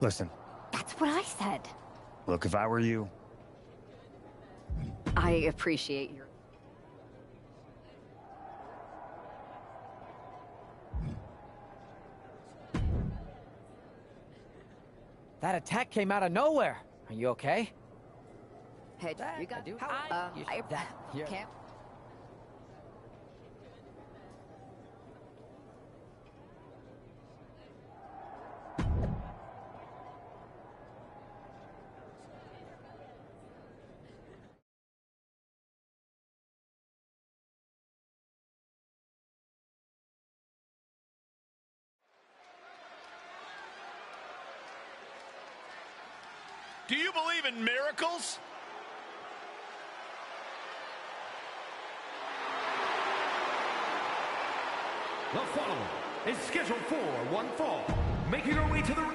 Listen. That's what I said. Look, if I were you... I appreciate your... That attack came out of nowhere. Are you okay? Hey, you got... Yeah. Can't... Do you believe in miracles? The following is scheduled for one fall, making her way to the...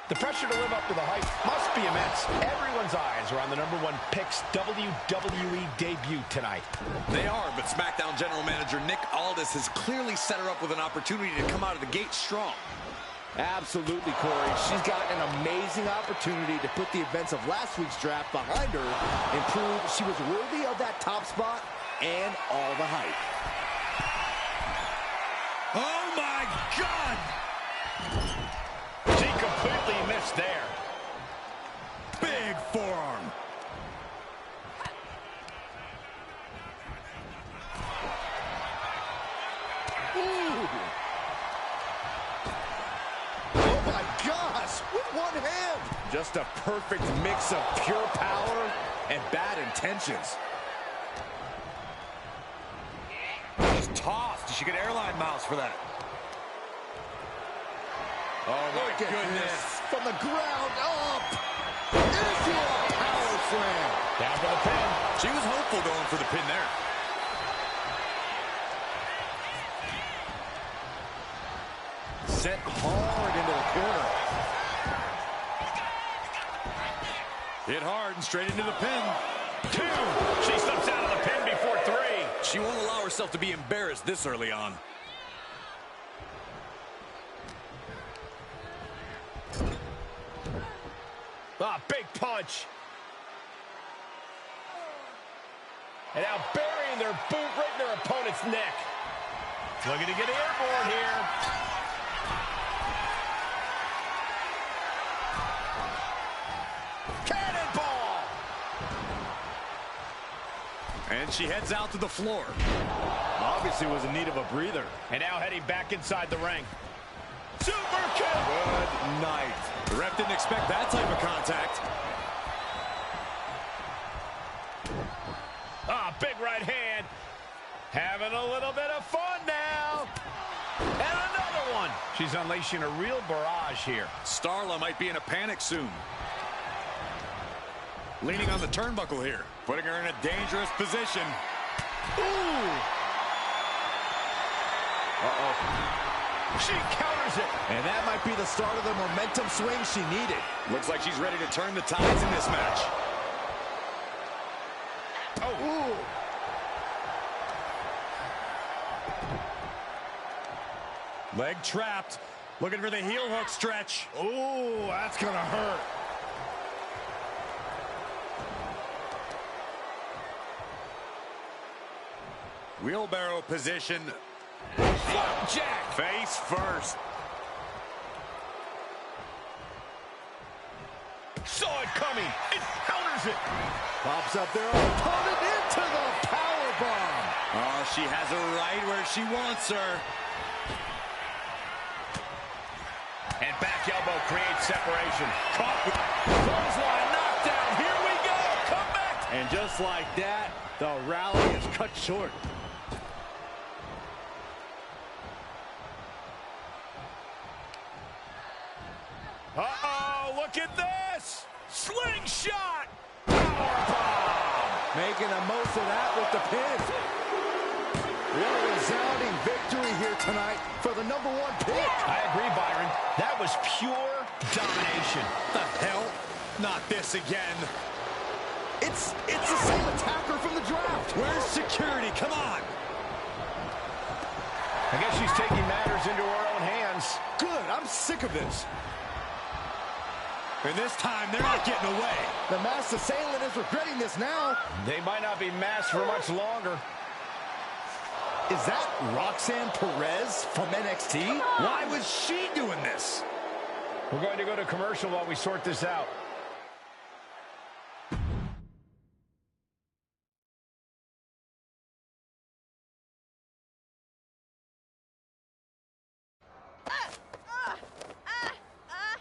The pressure to live up to the hype must be immense. Everyone's eyes are on the #1 Picks WWE debut tonight. They are, but SmackDown General Manager Nick Aldis has clearly set her up with an opportunity to come out of the gate strong. Absolutely, Corey. She's got an amazing opportunity to put the events of last week's draft behind her and prove she was worthy of that top spot and all the hype. Oh, my God! She completely missed there. Big forearm. Oh my gosh, with one hand. Just a perfect mix of pure power and bad intentions. Just tossed. She get airline miles for that. Oh, my goodness. From the ground up. Into a power slam. Down for the pin. She was hopeful going for the pin there. Sent hard into the corner. Hit hard and straight into the pin. 2. She slips out of the pin before 3. She won't allow herself to be embarrassed this early on. Ah, big punch. And now burying their boot right in their opponent's neck. Looking to get airborne here. Cannonball! And she heads out to the floor. Obviously was in need of a breather. And now heading back inside the ring. Super kick! Good night. The ref didn't expect that type of contact. Ah, big right hand. Having a little bit of fun now. And another one. She's unleashing a real barrage here. Starla might be in a panic soon. Leaning on the turnbuckle here, putting her in a dangerous position. Ooh! Uh-oh. She counters it. And that might be the start of the momentum swing she needed. Looks like she's ready to turn the tides in this match. Oh. Ooh. Leg trapped. Looking for the heel hook stretch. Ooh, that's gonna hurt. Wheelbarrow position. Flapjack. Face first. Saw it coming. It counters it. Pops up their opponent into the powerbomb. Oh, she has her right where she wants her. And back elbow creates separation. Caught with clothesline knockdown. Here we go. Come back. And just like that, the rally is cut short. Uh-oh, look at this. Slingshot. Powerbomb. Making the most of that with the pin. What a resounding victory here tonight for the #1 pick. I agree, Byron. That was pure domination. The hell? Not this again. It's the same attacker from the draft. Where's security? Come on. I guess she's taking matters into her own hands. Good, I'm sick of this. And this time, they're not getting away. The masked assailant is regretting this now. They might not be masked for much longer. Is that Roxanne Perez from NXT? Why was she doing this? We're going to go to commercial while we sort this out.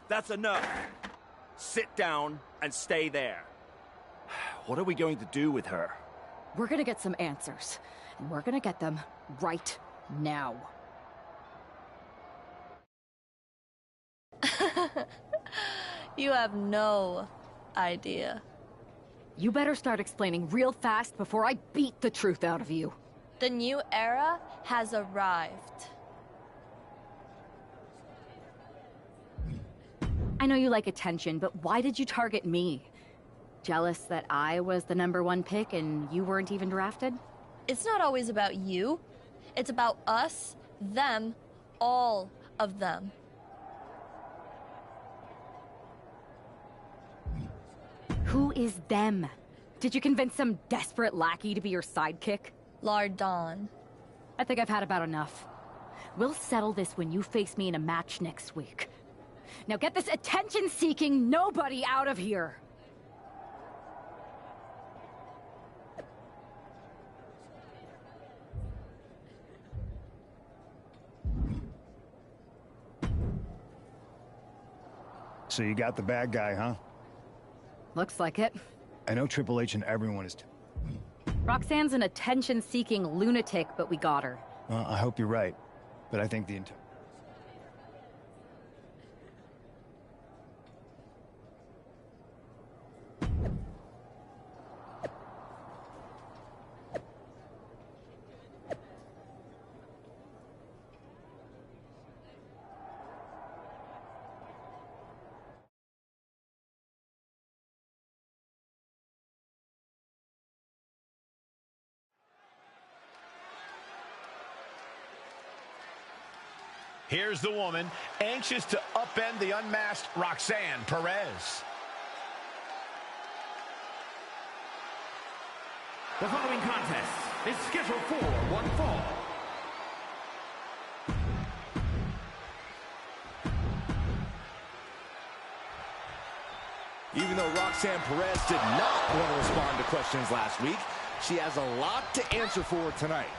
That's enough. Sit down and stay there. What are we going to do with her? We're gonna get some answers, and we're gonna get them right now. You have no idea. You better start explaining real fast before I beat the truth out of you. The new era has arrived. I know you like attention, but why did you target me? Jealous that I was the #1 pick and you weren't even drafted? It's not always about you. It's about us, them, all of them. Who is them? Did you convince some desperate lackey to be your sidekick? Lardon. I think I've had about enough. We'll settle this when you face me in a match next week. Now get this attention-seeking nobody out of here! So you got the bad guy, huh? Looks like it. I know Triple H and everyone is... Roxanne's an attention-seeking lunatic, but we got her. I hope you're right, but I think the entire... Here's the woman, anxious to upend the unmasked Roxanne Perez. The following contest is scheduled for one fall. Even though Roxanne Perez did not want to respond to questions last week, she has a lot to answer for tonight.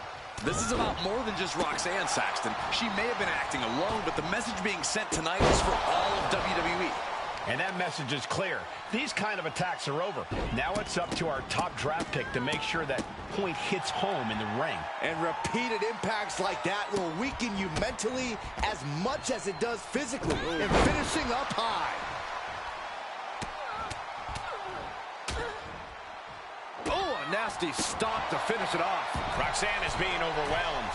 This is about more than just Roxanne, Saxton. She may have been acting alone, but the message being sent tonight is for all of WWE. And that message is clear. These kind of attacks are over. Now it's up to our top draft pick to make sure that point hits home in the ring. And repeated impacts like that will weaken you mentally as much as it does physically. And finishing up high. Oh, a nasty stomp to finish it off. Roxanne is being overwhelmed.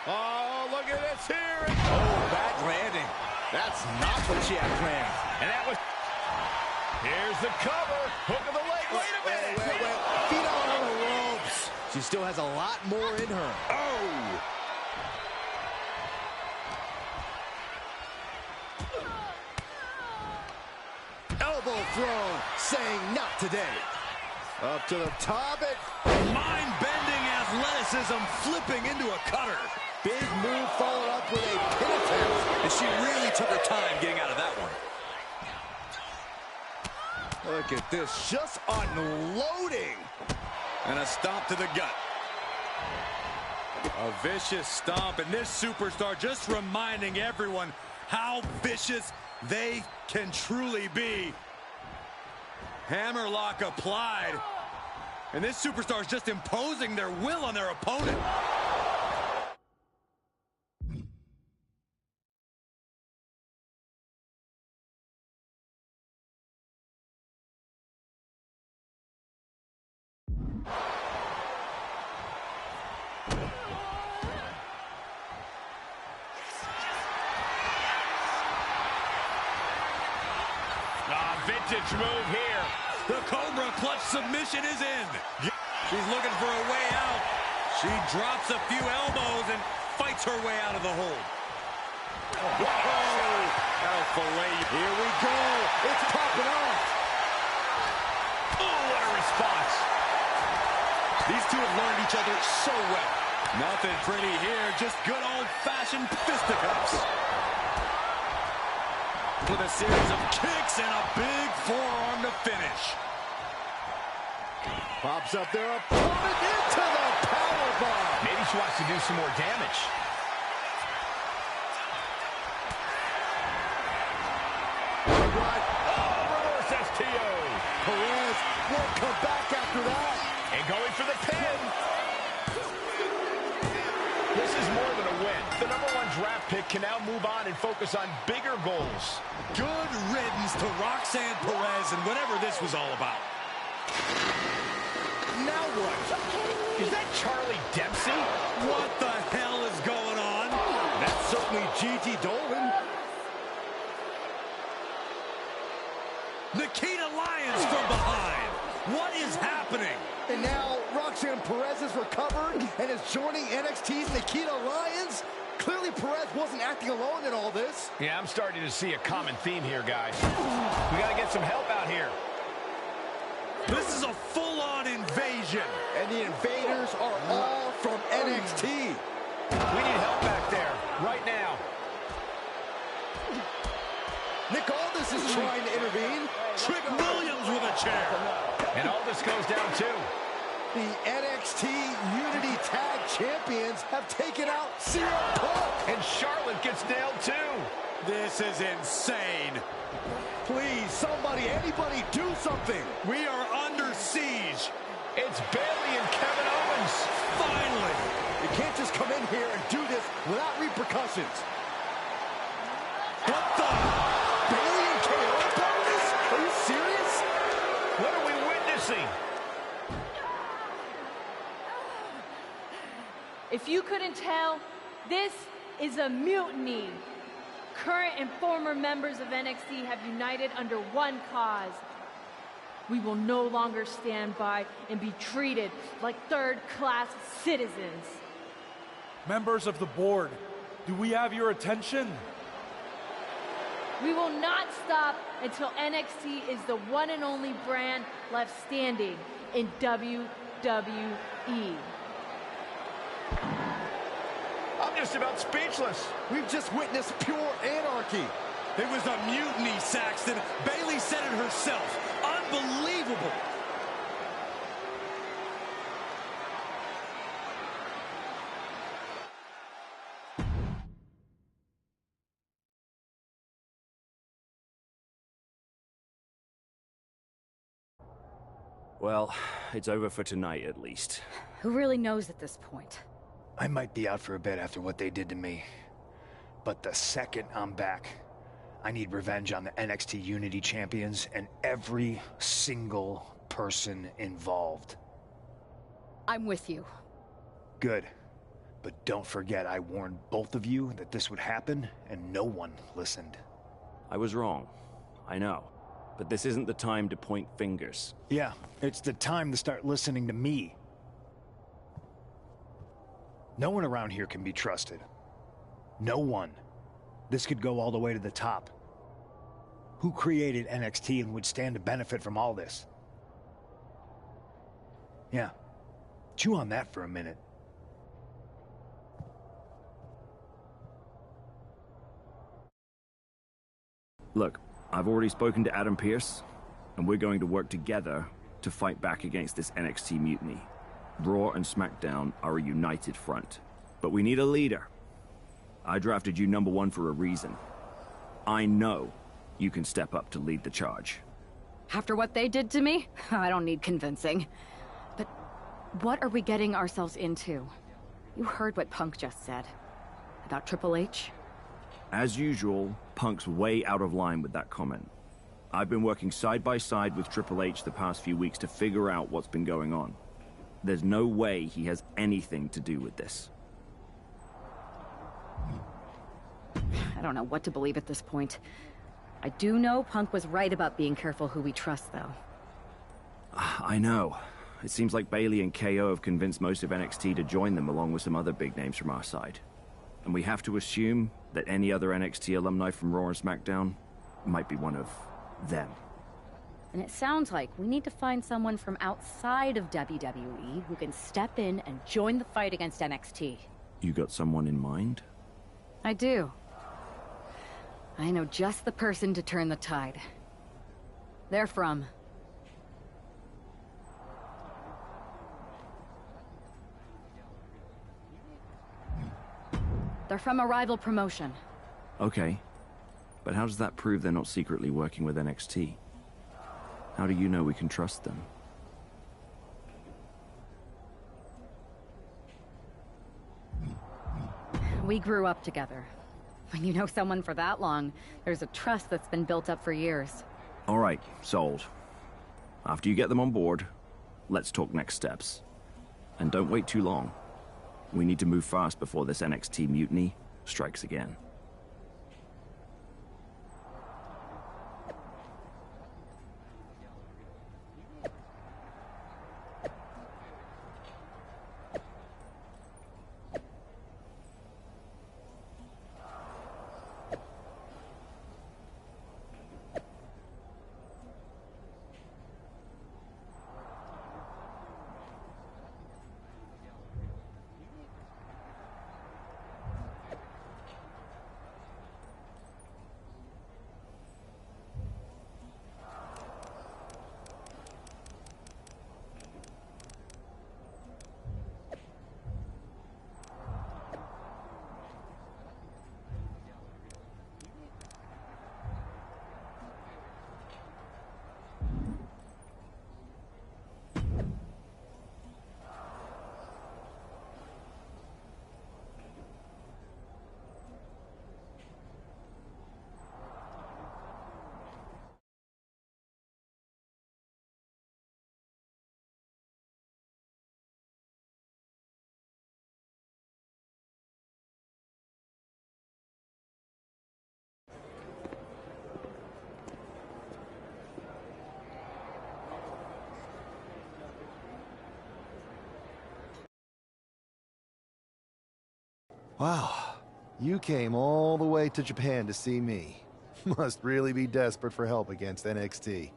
Oh, look at this here. Oh, bad landing. That's not what she had planned. And that was... Here's the cover. Hook of the leg. Wait a minute. Wait. Feet on the ropes. She still has a lot more in her. Oh! Elbow throw, saying not today. Up to the top, Mind-bending athleticism flipping into a cutter. big move followed up with a pin attempt. And she really took her time getting out of that one. Look at this, just unloading. And a stomp to the gut. A vicious stomp, and this superstar just reminding everyone how vicious they can truly be. Hammerlock applied. And this superstar is just imposing their will on their opponent. Vintage move here. The Cobra clutch submission is in. She's looking for a way out. She drops a few elbows and fights her way out of the hold. Whoa! That'll fillet. Here we go. It's popping off. Oh, what a response. These two have learned each other so well. Nothing pretty here, just good old-fashioned fisticuffs. With a series of kicks and a big forearm to finish. Pops up there, opponent into the powerbomb. Maybe she wants to do some more damage. Reverse STO. Perez won't come back after that. And going for the pin. This is more than a win. The #1 draft pick can now move on and focus on bigger goals. Good riddance to Roxanne Perez and whatever this was all about. Now what? Is that Charlie Dempsey? What the hell is going on? That's certainly Gigi Dolan. Nikita Lyons from behind. What is happening? And now Roxanne Perez is recovered and is joining NXT's Nikita Lyons. Clearly Perez wasn't acting alone in all this. Yeah, I'm starting to see a common theme here, guys. We got to get some help out here. This is a full-on invasion. And the invaders are all from NXT. We need help back there, right now. Nick Aldis is trying to intervene. Trick Williams with a chair. And Aldis goes down too. The NXT Unity Tag Champions have taken out CM Punk. And Charlotte gets nailed too. This is insane. Please, somebody, anybody, do something. We are under siege. It's Bayley and Kevin Owens. Finally. You can't just come in here and do this without repercussions. What the? Bayley and KO about this? Are you serious? What are we witnessing? If you couldn't tell, this is a mutiny. Current and former members of NXT have united under one cause. We will no longer stand by and be treated like third-class citizens. Members of the board, do we have your attention? We will not stop until NXT is the one and only brand left standing in WWE. I'm just about speechless. We've just witnessed pure anarchy. It was a mutiny, Saxton. Bayley said it herself. Unbelievable. Well, it's over for tonight at least. Who really knows at this point? I might be out for a bit after what they did to me. But the second I'm back, I need revenge on the NXT Unity Champions and every single person involved. I'm with you. Good. But don't forget I warned both of you that this would happen, and no one listened. I was wrong. I know. But this isn't the time to point fingers. Yeah, it's the time to start listening to me. No one around here can be trusted. No one. This could go all the way to the top. Who created NXT and would stand to benefit from all this? Yeah. Chew on that for a minute. Look, I've already spoken to Adam Pearce, and we're going to work together to fight back against this NXT mutiny. Raw and SmackDown are a united front. But we need a leader. I drafted you #1 for a reason. I know you can step up to lead the charge. After what they did to me, I don't need convincing. But what are we getting ourselves into? You heard what Punk just said. About Triple H? As usual, Punk's way out of line with that comment. I've been working side by side with Triple H the past few weeks to figure out what's been going on. There's no way he has anything to do with this. I don't know what to believe at this point. I do know Punk was right about being careful who we trust, though. I know. It seems like Bailey and KO have convinced most of NXT to join them along with some other big names from our side. And we have to assume that any other NXT alumni from Raw and SmackDown might be one of them. And it sounds like we need to find someone from outside of WWE who can step in and join the fight against NXT. You got someone in mind? I do. I know just the person to turn the tide. They're from... They're from a rival promotion. Okay. But how does that prove they're not secretly working with NXT? How do you know we can trust them? We grew up together. When you know someone for that long, there's a trust that's been built up for years. All right, sold. After you get them on board, let's talk next steps. And don't wait too long. We need to move fast before this NXT mutiny strikes again. Wow, you came all the way to Japan to see me. Must really be desperate for help against NXT.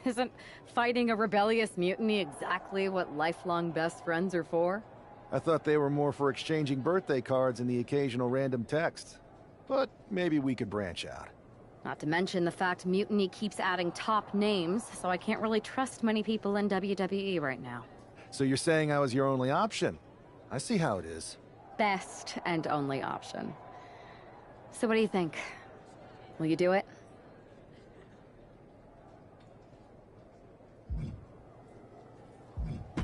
Isn't fighting a rebellious mutiny exactly what lifelong best friends are for? I thought they were more for exchanging birthday cards and the occasional random text. But maybe we could branch out. Not to mention the fact Mutiny keeps adding top names, so I can't really trust many people in WWE right now. So you're saying I was your only option? I see how it is. Best and only option. So what do you think? Will you do it?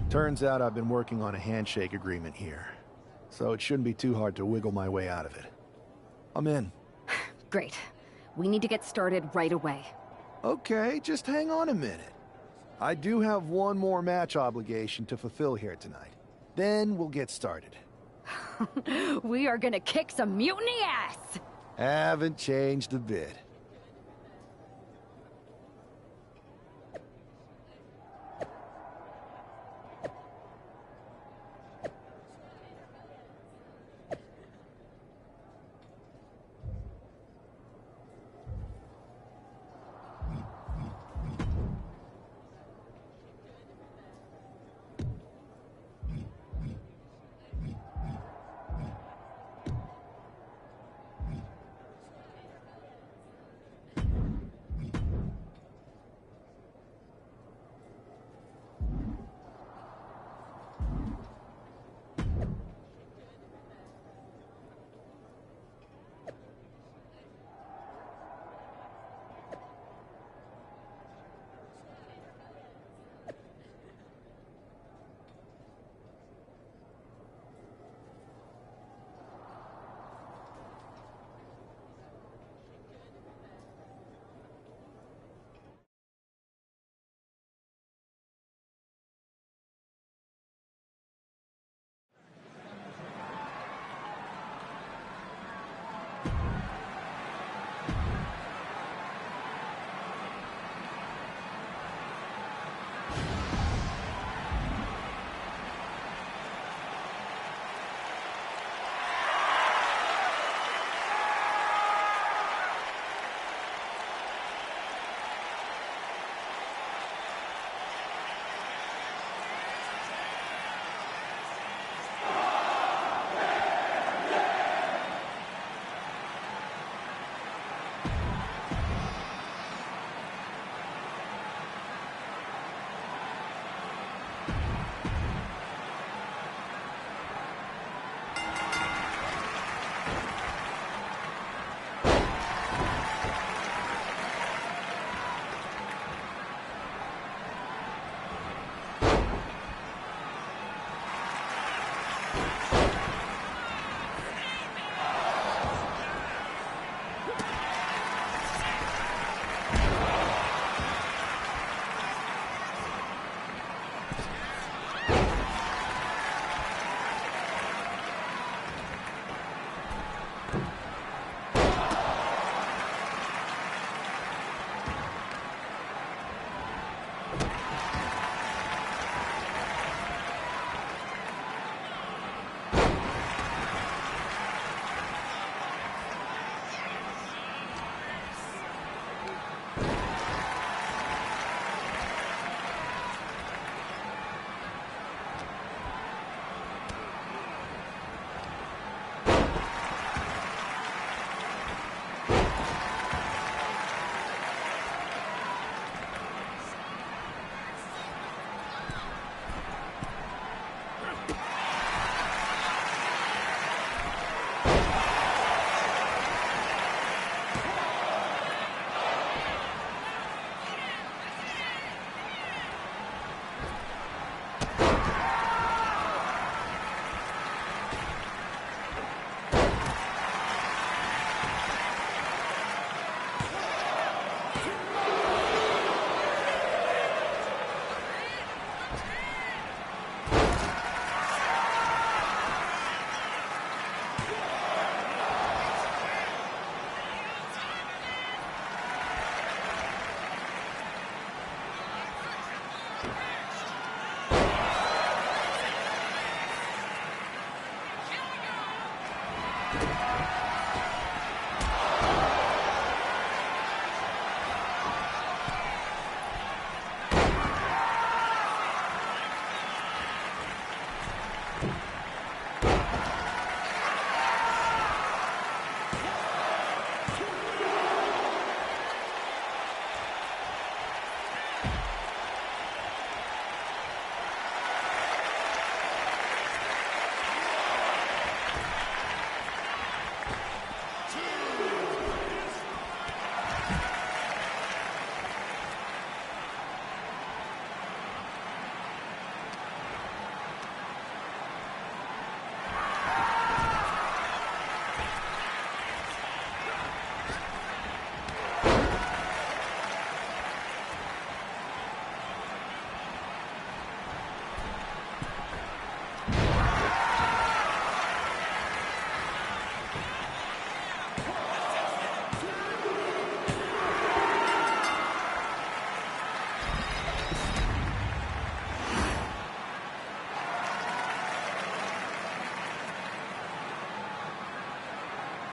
Turns out I've been working on a handshake agreement here. So it shouldn't be too hard to wiggle my way out of it. I'm in. Great. We need to get started right away. Okay, just hang on a minute. I do have one more match obligation to fulfill here tonight. Then we'll get started. We are gonna kick some mutiny ass! Haven't changed a bit.